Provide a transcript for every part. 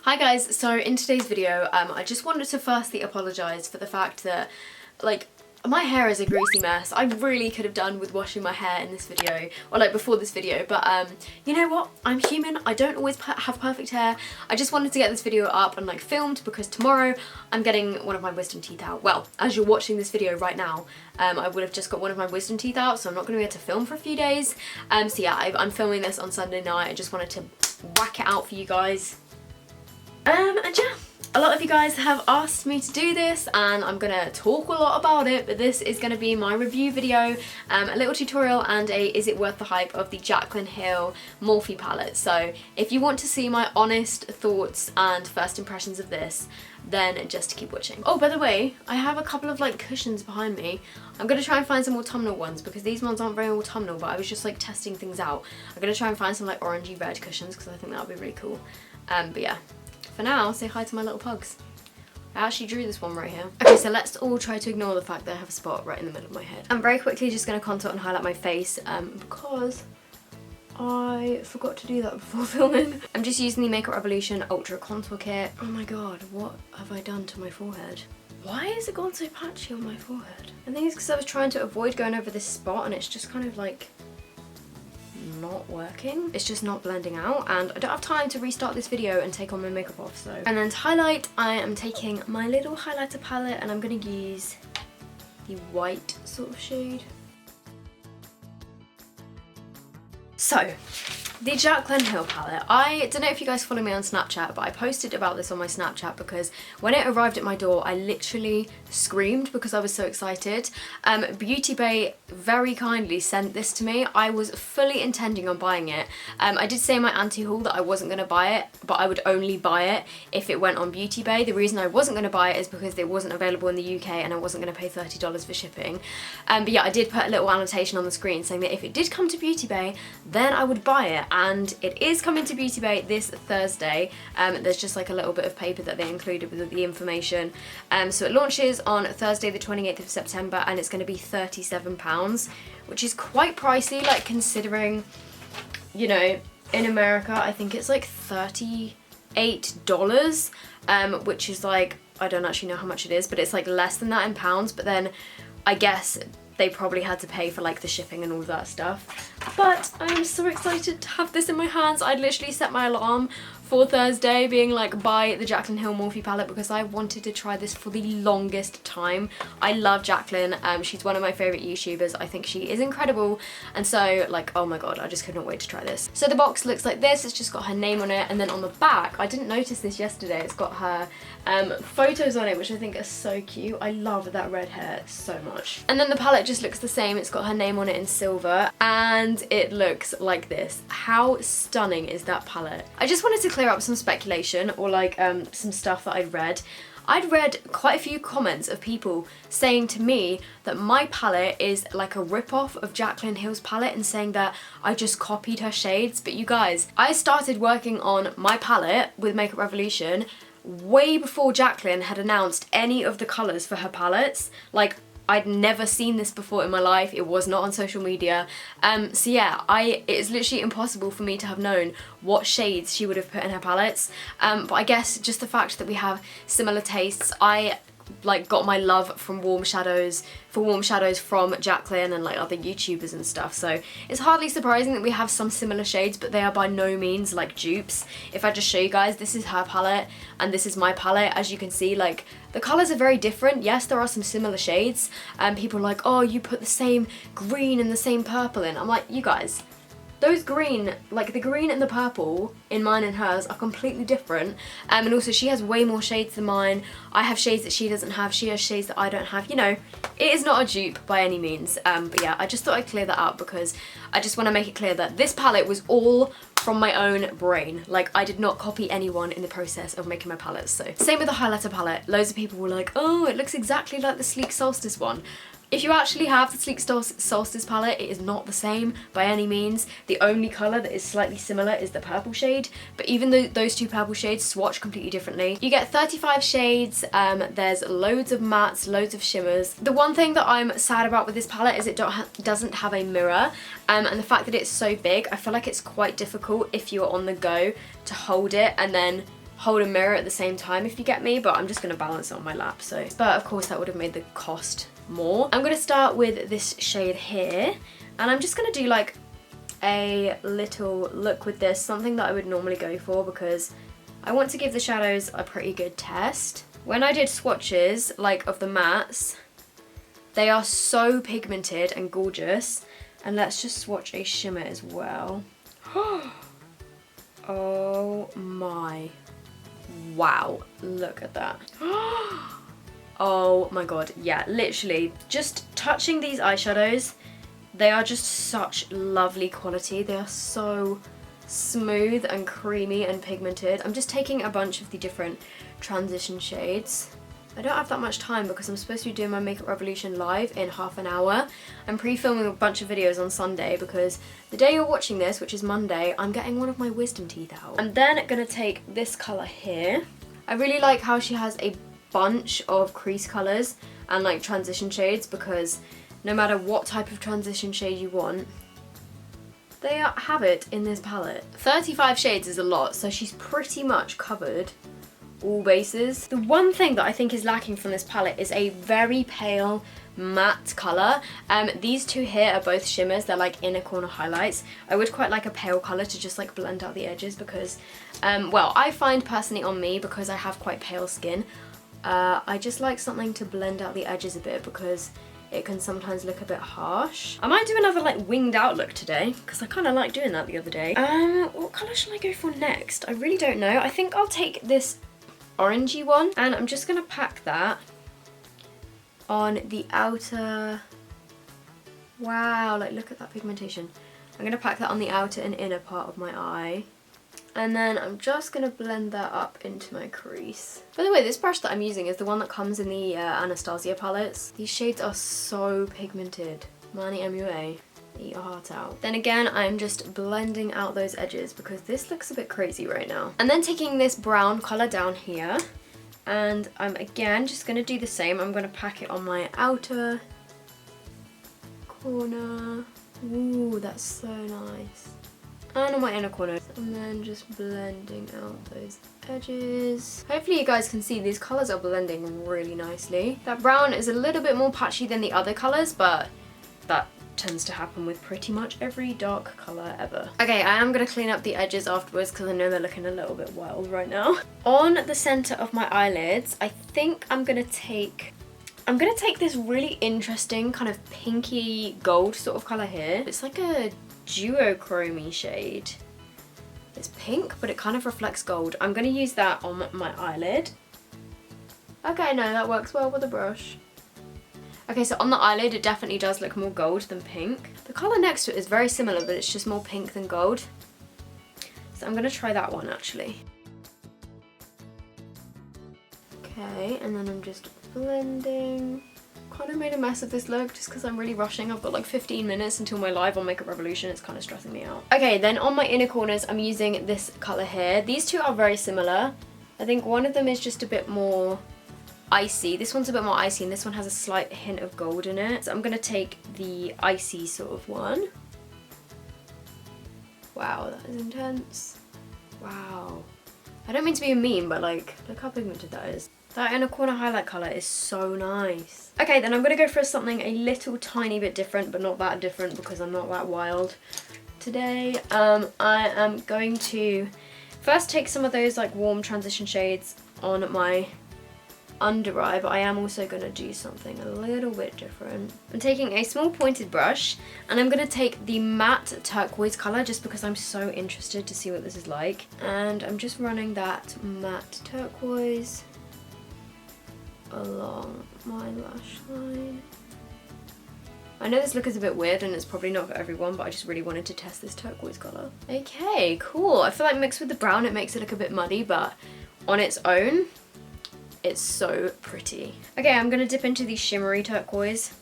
Hi guys, so in today's video I just wanted to firstly apologise for the fact that my hair is a greasy mess. I really could have done with washing my hair in this video, or before this video, but you know what? I'm human, I don't always have perfect hair. I just wanted to get this video up and filmed because tomorrow I'm getting one of my wisdom teeth out. Well, as you're watching this video right now, I would have just got one of my wisdom teeth out, so I'm not going to be able to film for a few days. So yeah, I'm filming this on Sunday night. I just wanted to whack it out for you guys. And yeah, a lot of you guys have asked me to do this and I'm gonna talk a lot about it, but this is gonna be my review video, a little tutorial and a is it worth the hype of the Jaclyn Hill Morphe palette. So if you want to see my honest thoughts and first impressions of this, then just keep watching. Oh, by the way, I have a couple of cushions behind me. I'm gonna try and find some autumnal ones because these ones aren't very autumnal, but I was just testing things out. I'm gonna try and find some orangey red cushions because I think that would be really cool. But yeah. For now, say hi to my little pugs. I actually drew this one right here. Okay, so let's all try to ignore the fact that I have a spot right in the middle of my head. I'm very quickly just going to contour and highlight my face because I forgot to do that before filming. I'm just using the Makeup Revolution Ultra Contour Kit. Oh my god, what have I done to my forehead? Why has it gone so patchy on my forehead? I think it's because I was trying to avoid going over this spot and it's just kind of not working. It's just not blending out and I don't have time to restart this video and take all my makeup off, so. And then to highlight, I am taking my little highlighter palette and I'm going to use the white sort of shade. So, the Jaclyn Hill palette. I don't know if you guys follow me on Snapchat, but I posted about this on my Snapchat because when it arrived at my door, I literally screamed because I was so excited. Beauty Bay very kindly sent this to me. I was fully intending on buying it. I did say in my anti-haul that I wasn't going to buy it, but I would only buy it if it went on Beauty Bay. The reason I wasn't going to buy it is because it wasn't available in the UK and I wasn't going to pay $30 for shipping. But yeah, I did put a little annotation on the screen saying that if it did come to Beauty Bay, then I would buy it. And it is coming to Beauty Bay this Thursday. There's just a little bit of paper that they included with the information. So it launches on Thursday the 28th of September and it's going to be £37, which is quite pricey, considering, you know, in America I think it's $38, which is I don't actually know how much it is, but it's less than that in pounds, but then I guess they probably had to pay for the shipping and all of that stuff. But I'm so excited to have this in my hands. I'd literally set my alarm for Thursday being buy the Jaclyn Hill Morphe palette because I wanted to try this for the longest time. I love Jaclyn. She's one of my favourite YouTubers. I think she is incredible. And so oh my god, I just could not wait to try this. So the box looks like this. It's just got her name on it, and then on the back, I didn't notice this yesterday, it's got her photos on it, which I think are so cute. I love that red hair so much. And then the palette just looks the same. It's got her name on it in silver and it looks like this. How stunning is that palette? I just wanted to clear up some speculation or some stuff that I'd read. I'd read quite a few comments of people saying to me that my palette is like a rip-off of Jaclyn Hill's palette and saying that I just copied her shades. But you guys, I started working on my palette with Makeup Revolution way before Jaclyn had announced any of the colours for her palettes. I'd never seen this before in my life. It was not on social media. So yeah, it's literally impossible for me to have known what shades she would have put in her palettes. But I guess just the fact that we have similar tastes, I got my love from warm shadows from Jaclyn and other YouTubers and stuff, so it's hardly surprising that we have some similar shades, but they are by no means dupes. If I just show you guys, this is her palette and this is my palette. As you can see, the colours are very different. Yes, there are some similar shades, and people are oh, you put the same green and the same purple in. I'm you guys, those green, the green and the purple in mine and hers are completely different. And also she has way more shades than mine. I have shades that she doesn't have. She has shades that I don't have. You know, it is not a dupe by any means. But yeah, I just thought I'd clear that up because I just want to make it clear that this palette was all from my own brain. I did not copy anyone in the process of making my palettes. So same with the highlighter palette. Loads of people were oh, it looks exactly like the Sleek Solstice one. If you actually have the Sleek Solstice palette, it is not the same by any means. The only colour that is slightly similar is the purple shade, but even though those two purple shades swatch completely differently. You get 35 shades, there's loads of mattes, loads of shimmers. The one thing that I'm sad about with this palette is it doesn't have a mirror, and the fact that it's so big, I feel like it's quite difficult if you're on the go to hold it and then hold a mirror at the same time, if you get me, but I'm just going to balance it on my lap. So, but of course that would have made the cost more. I'm going to start with this shade here, and I'm just going to do like a little look with this, something that I would normally go for because I want to give the shadows a pretty good test. When I did swatches like of the mattes, they are so pigmented and gorgeous. And let's just swatch a shimmer as well. Oh my, wow, look at that. Oh my god, yeah, literally just touching these eyeshadows, they are just such lovely quality. They are so smooth and creamy and pigmented. I'm just taking a bunch of the different transition shades. I don't have that much time because I'm supposed to be doing my Makeup Revolution live in half an hour. I'm pre-filming a bunch of videos on Sunday because the day you're watching this, which is Monday, I'm getting one of my wisdom teeth out. I'm then gonna take this colour here. I really like how she has a bunch of crease colours and like transition shades because no matter what type of transition shade you want, they have it in this palette. 35 shades is a lot, so she's pretty much covered all bases. The one thing that I think is lacking from this palette is a very pale matte colour. These two here are both shimmers, they're like inner corner highlights. I would quite like a pale colour to just like blend out the edges because, well, I find personally on me, because I have quite pale skin, I just like something to blend out the edges a bit because it can sometimes look a bit harsh. I might do another like winged out look today because I kind of like doing that the other day. What colour should I go for next? I really don't know. I think I'll take this orangey one and I'm just gonna pack that on the outer. Wow, like look at that pigmentation. I'm gonna pack that on the outer and inner part of my eye, and then I'm just gonna blend that up into my crease. By the way, this brush that I'm using is the one that comes in the Anastasia palettes. These shades are so pigmented. Mani MUA. Eat your heart out. Then again, I'm just blending out those edges because this looks a bit crazy right now. And then taking this brown colour down here, and I'm again just going to do the same. I'm going to pack it on my outer corner. Ooh, that's so nice. And on my inner corner. And then just blending out those edges. Hopefully you guys can see these colours are blending really nicely. That brown is a little bit more patchy than the other colours, but that tends to happen with pretty much every dark colour ever. Okay, I am going to clean up the edges afterwards because I know they're looking a little bit wild right now. On the centre of my eyelids, I think I'm going to take this really interesting kind of pinky gold sort of colour here. It's like a duochrome shade. It's pink, but it kind of reflects gold. I'm going to use that on my eyelid. Okay, no, that works well with a brush. Okay, so on the eyelid it definitely does look more gold than pink. The colour next to it is very similar, but it's just more pink than gold. So I'm going to try that one actually. Okay, and then I'm just blending. Kind of made a mess of this look just because I'm really rushing. I've got like 15 minutes until my live on Makeup Revolution. It's kind of stressing me out. Okay, then on my inner corners I'm using this colour here. These two are very similar. I think one of them is just a bit more icy. This one's a bit more icy and this one has a slight hint of gold in it. So I'm going to take the icy sort of one. Wow, that is intense. Wow. I don't mean to be a meme, but like, look how pigmented that is. That inner corner highlight colour is so nice. Okay, then I'm going to go for something a little tiny bit different, but not that different because I'm not that wild today. I am going to first take some of those like warm transition shades on my under eye, but I am also going to do something a little bit different. I'm taking a small pointed brush and I'm going to take the matte turquoise colour just because I'm so interested to see what this is like. And I'm just running that matte turquoise along my lash line. I know this look is a bit weird and it's probably not for everyone, but I just really wanted to test this turquoise colour. Okay, cool. I feel like mixed with the brown it makes it look a bit muddy, but on its own, it's so pretty. Okay, I'm going to dip into the shimmery turquoise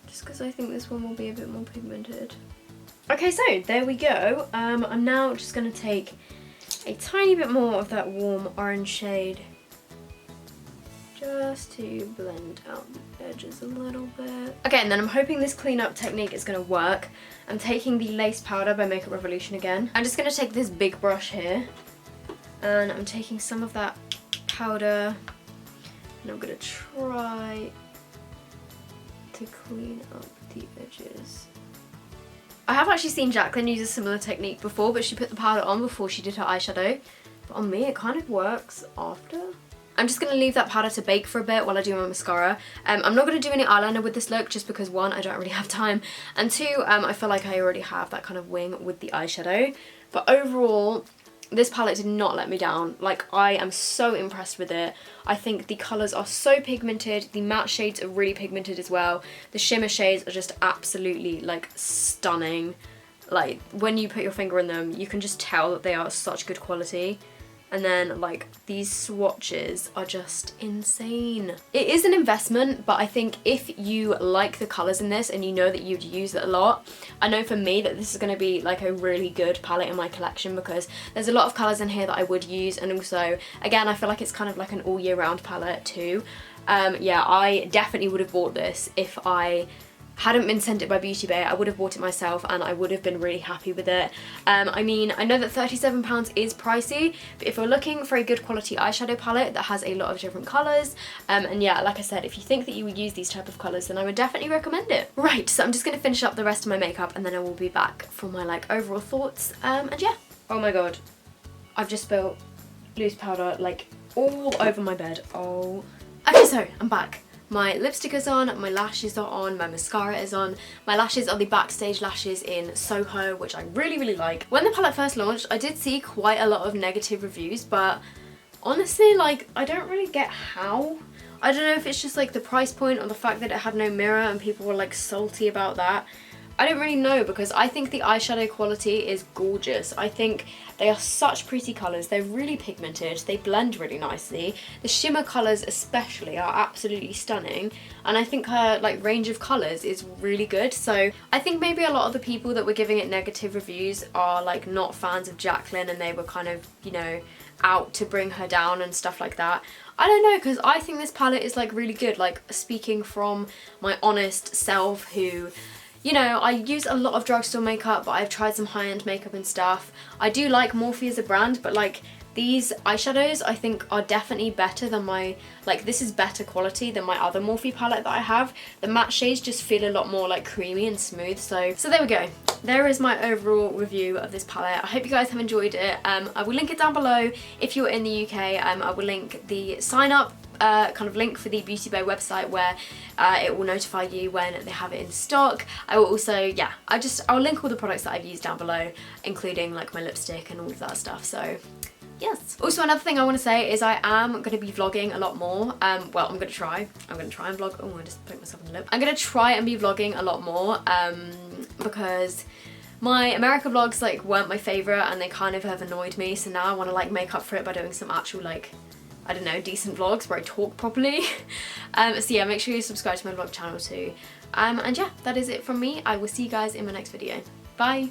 just because I think this one will be a bit more pigmented. Okay, so there we go. I'm now just going to take a tiny bit more of that warm orange shade just to blend out the edges a little bit. Okay, and then I'm hoping this cleanup technique is going to work. I'm taking the lace powder by Makeup Revolution again. I'm just going to take this big brush here And I'm taking some of that powder and I'm gonna try to clean up the edges. I have actually seen Jaclyn use a similar technique before, but she put the powder on before she did her eyeshadow. But on me, it kind of works after. I'm just going to leave that powder to bake for a bit while I do my mascara. I'm not going to do any eyeliner with this look just because one, I don't really have time, and two, I feel like I already have that kind of wing with the eyeshadow. But overall, this palette did not let me down. Like, I am so impressed with it. I think the colours are so pigmented, the matte shades are really pigmented as well. The shimmer shades are just absolutely, like, stunning. Like, when you put your finger in them, you can just tell that they are such good quality. And then, like, these swatches are just insane. It is an investment, but I think if you like the colours in this and you know that you'd use it a lot, I know for me that this is going to be like a really good palette in my collection because there's a lot of colours in here that I would use, and also, again, I feel like it's kind of like an all year round palette too. Yeah, I definitely would have bought this if I hadn't been sent it by Beauty Bay. I would have bought it myself and I would have been really happy with it. I mean, I know that £37 is pricey, but if you're looking for a good quality eyeshadow palette that has a lot of different colours, and yeah, like I said, if you think that you would use these type of colours, then I would definitely recommend it. Right, so I'm just going to finish up the rest of my makeup and then I will be back for my like overall thoughts, and yeah. Oh my god, I've just spilled loose powder like all over my bed. Oh. Okay, so I'm back. My lipstick is on, my lashes are on, my mascara is on. My lashes are the Backstage lashes in Soho, which I really, really like. When the palette first launched, I did see quite a lot of negative reviews, but honestly, like, I don't really get how. I don't know if it's just like the price point or the fact that it had no mirror and people were like salty about that. I don't really know, because I think the eyeshadow quality is gorgeous. I think they are such pretty colours. They're really pigmented. They blend really nicely. The shimmer colours especially are absolutely stunning. And I think her like range of colours is really good. So I think maybe a lot of the people that were giving it negative reviews are like not fans of Jaclyn and they were kind of, you know, out to bring her down and stuff like that. I don't know, because I think this palette is like really good. Like, speaking from my honest self who, you know, I use a lot of drugstore makeup, but I've tried some high-end makeup and stuff. I do like Morphe as a brand, but like these eyeshadows I think are definitely better than my, like, this is better quality than my other Morphe palette that I have. The matte shades just feel a lot more like creamy and smooth. So there we go. There is my overall review of this palette. I hope you guys have enjoyed it. I will link it down below if you're in the UK. I will link the sign up kind of link for the Beauty Bay website where it will notify you when they have it in stock. I will also, yeah, I'll link all the products that I've used down below, including like my lipstick and all of that stuff. So yes. Also, another thing I want to say is I am going to be vlogging a lot more. Well, I'm going to try and vlog. Oh, I just poked myself in the lip. I'm going to try and be vlogging a lot more because my America vlogs like weren't my favourite and they kind of have annoyed me. So now I want to like make up for it by doing some actual like, I don't know, decent vlogs where I talk properly. So yeah, make sure you subscribe to my vlog channel too. And yeah, that is it from me. I will see you guys in my next video. Bye!